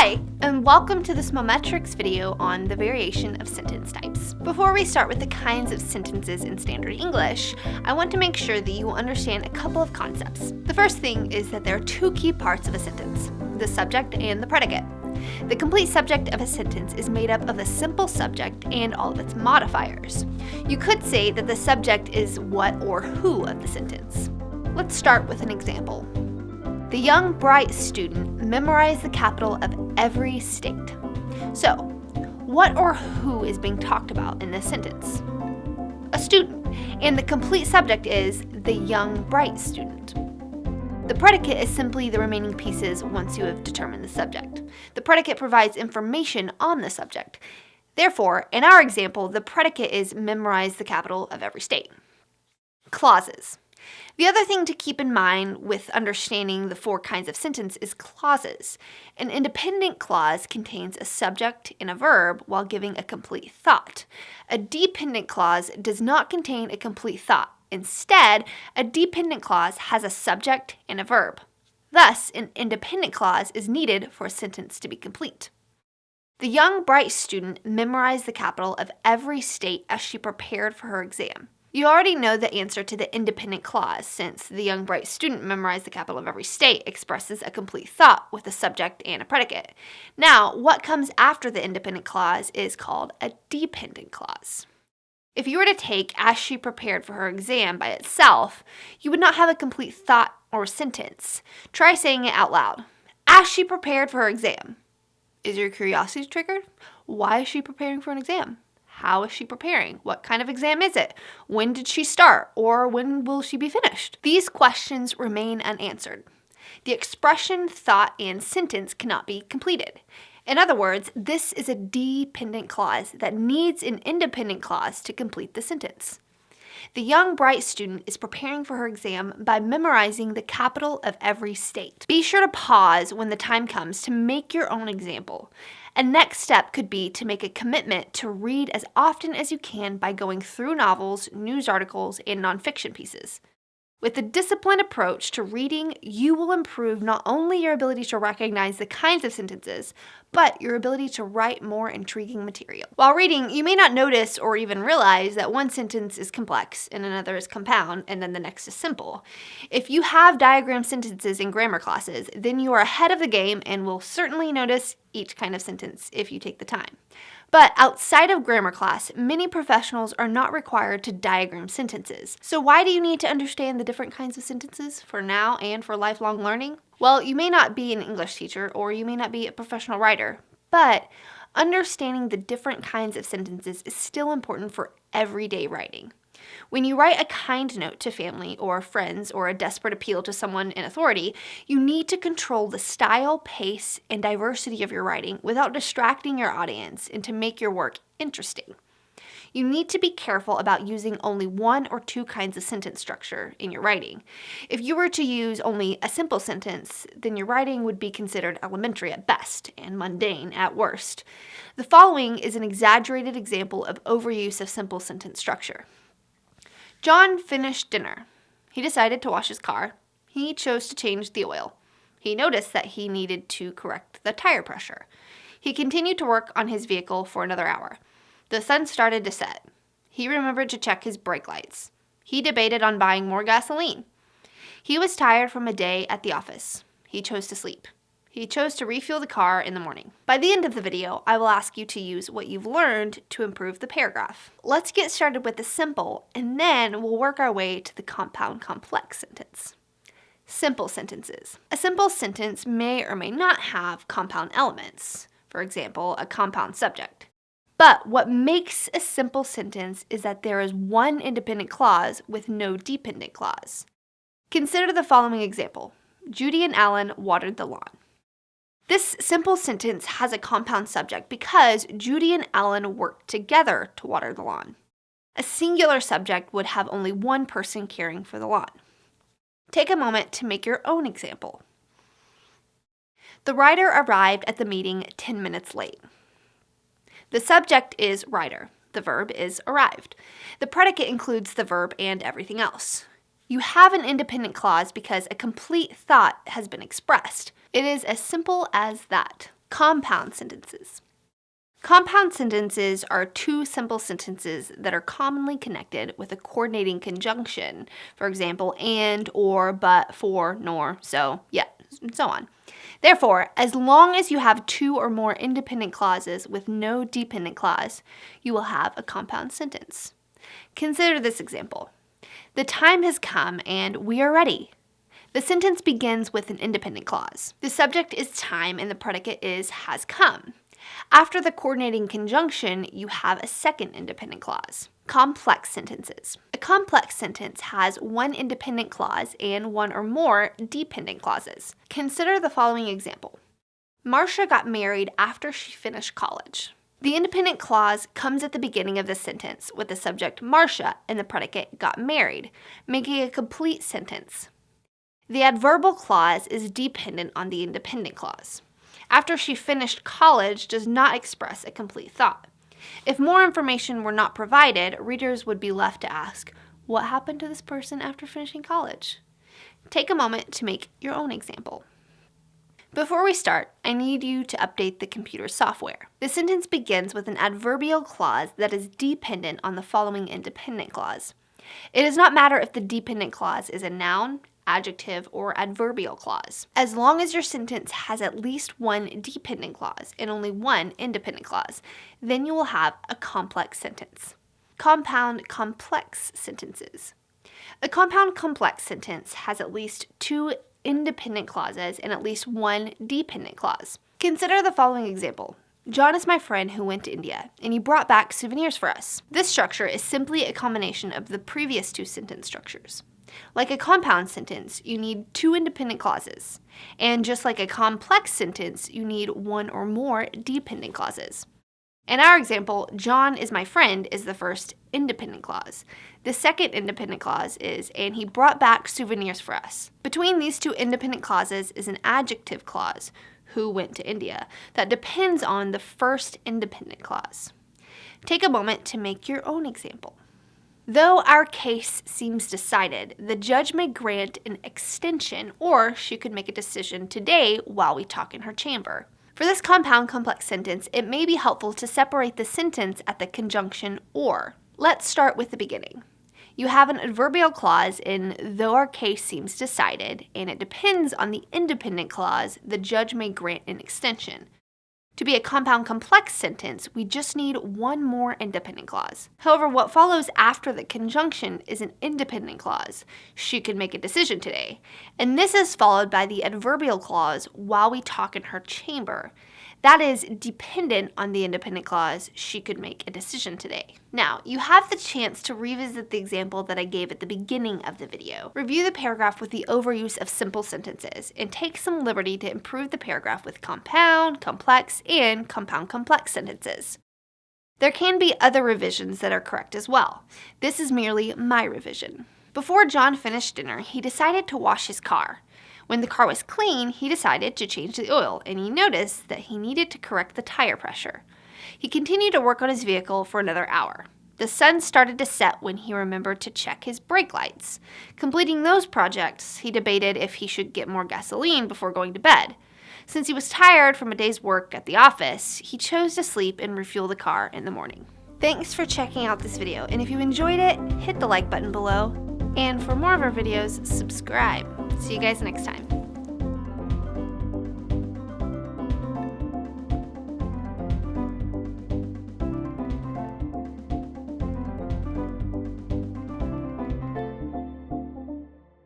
Hi, and welcome to this Mometrix video on the variation of sentence types. Before we start with the kinds of sentences in standard English, I want to make sure that you will understand a couple of concepts. The first thing is that there are two key parts of a sentence, the subject and the predicate. The complete subject of a sentence is made up of the simple subject and all of its modifiers. You could say that the subject is what or who of the sentence. Let's start with an example. The young, bright student memorized the capital of every state. So, what or who is being talked about in this sentence? A student, and the complete subject is the young, bright student. The predicate is simply the remaining pieces once you have determined the subject. The predicate provides information on the subject. Therefore, in our example, the predicate is memorize the capital of every state. Clauses. The other thing to keep in mind with understanding the four kinds of sentence is clauses. An independent clause contains a subject and a verb while giving a complete thought. A dependent clause does not contain a complete thought. Instead, a dependent clause has a subject and a verb. Thus, an independent clause is needed for a sentence to be complete. The young, bright student memorized the capital of every state as she prepared for her exam. You already know the answer to the independent clause, since the young, bright student memorized the capital of every state expresses a complete thought with a subject and a predicate. Now, what comes after the independent clause is called a dependent clause. If you were to take as she prepared for her exam by itself, you would not have a complete thought or sentence. Try saying it out loud. As she prepared for her exam. Is your curiosity triggered? Why is she preparing for an exam? How is she preparing? What kind of exam is it? When did she start? Or when will she be finished? These questions remain unanswered. The expression, thought, and sentence cannot be completed. In other words, this is a dependent clause that needs an independent clause to complete the sentence. The young, bright student is preparing for her exam by memorizing the capital of every state. Be sure to pause when the time comes to make your own example. A next step could be to make a commitment to read as often as you can by going through novels, news articles, and nonfiction pieces. With a disciplined approach to reading, you will improve not only your ability to recognize the kinds of sentences, but your ability to write more intriguing material. While reading, you may not notice or even realize that one sentence is complex and another is compound and then the next is simple. If you have diagram sentences in grammar classes, then you are ahead of the game and will certainly notice each kind of sentence if you take the time. But outside of grammar class, many professionals are not required to diagram sentences. So why do you need to understand the different kinds of sentences for now and for lifelong learning? Well, you may not be an English teacher or you may not be a professional writer, but understanding the different kinds of sentences is still important for everyday writing. When you write a kind note to family or friends or a desperate appeal to someone in authority, you need to control the style, pace, and diversity of your writing without distracting your audience and to make your work interesting. You need to be careful about using only one or two kinds of sentence structure in your writing. If you were to use only a simple sentence, then your writing would be considered elementary at best and mundane at worst. The following is an exaggerated example of overuse of simple sentence structure. John finished dinner. He decided to wash his car. He chose to change the oil. He noticed that he needed to correct the tire pressure. He continued to work on his vehicle for another hour. The sun started to set. He remembered to check his brake lights. He debated on buying more gasoline. He was tired from a day at the office. He chose to sleep. He chose to refuel the car in the morning. By the end of the video, I will ask you to use what you've learned to improve the paragraph. Let's get started with the simple, and then we'll work our way to the compound complex sentence. Simple sentences. A simple sentence may or may not have compound elements, for example, a compound subject. But what makes a simple sentence is that there is one independent clause with no dependent clause. Consider the following example. Judy and Alan watered the lawn. This simple sentence has a compound subject because Judy and Alan worked together to water the lawn. A singular subject would have only one person caring for the lawn. Take a moment to make your own example. The writer arrived at the meeting 10 minutes late. The subject is writer. The verb is arrived. The predicate includes the verb and everything else. You have an independent clause because a complete thought has been expressed. It is as simple as that. Compound sentences. Compound sentences are two simple sentences that are commonly connected with a coordinating conjunction. For example, and, or, but, for, nor, so, yeah, and so on. Therefore, as long as you have two or more independent clauses with no dependent clause, you will have a compound sentence. Consider this example. The time has come and we are ready. The sentence begins with an independent clause. The subject is time and the predicate is has come. After the coordinating conjunction, you have a second independent clause. Complex sentences. A complex sentence has one independent clause and one or more dependent clauses. Consider the following example. Marcia got married after she finished college. The independent clause comes at the beginning of the sentence with the subject Marcia and the predicate got married, making a complete sentence. The adverbial clause is dependent on the independent clause. After she finished college does not express a complete thought. If more information were not provided, readers would be left to ask, what happened to this person after finishing college? Take a moment to make your own example. Before we start, I need you to update the computer software. The sentence begins with an adverbial clause that is dependent on the following independent clause. It does not matter if the dependent clause is a noun, adjective, or adverbial clause. As long as your sentence has at least one dependent clause and only one independent clause, then you will have a complex sentence. Compound complex sentences. A compound complex sentence has at least two independent clauses and at least one dependent clause. Consider the following example. John is my friend who went to India, and he brought back souvenirs for us. This structure is simply a combination of the previous two sentence structures. Like a compound sentence, you need two independent clauses. And just like a complex sentence, you need one or more dependent clauses. In our example, John is my friend is the first independent clause. The second independent clause is, and he brought back souvenirs for us. Between these two independent clauses is an adjective clause, who went to India, that depends on the first independent clause. Take a moment to make your own example. Though our case seems decided, the judge may grant an extension, or she could make a decision today while we talk in her chamber. For this compound complex sentence, it may be helpful to separate the sentence at the conjunction or. Let's start with the beginning. You have an adverbial clause in though our case seems decided, and it depends on the independent clause, the judge may grant an extension. To be a compound complex sentence, we just need one more independent clause. However, what follows after the conjunction is an independent clause. She could make a decision today. And this is followed by the adverbial clause while we talk in her chamber. That is dependent on the independent clause, she could make a decision today. Now, you have the chance to revisit the example that I gave at the beginning of the video. Review the paragraph with the overuse of simple sentences, and take some liberty to improve the paragraph with compound, complex, and compound complex sentences. There can be other revisions that are correct as well. This is merely my revision. Before John finished dinner, he decided to wash his car. When the car was clean, he decided to change the oil, and he noticed that he needed to correct the tire pressure. He continued to work on his vehicle for another hour. The sun started to set when he remembered to check his brake lights. Completing those projects, he debated if he should get more gasoline before going to bed. Since he was tired from a day's work at the office, he chose to sleep and refuel the car in the morning. Thanks for checking out this video, and if you enjoyed it, hit the like button below. And for more of our videos, subscribe. See you guys next time.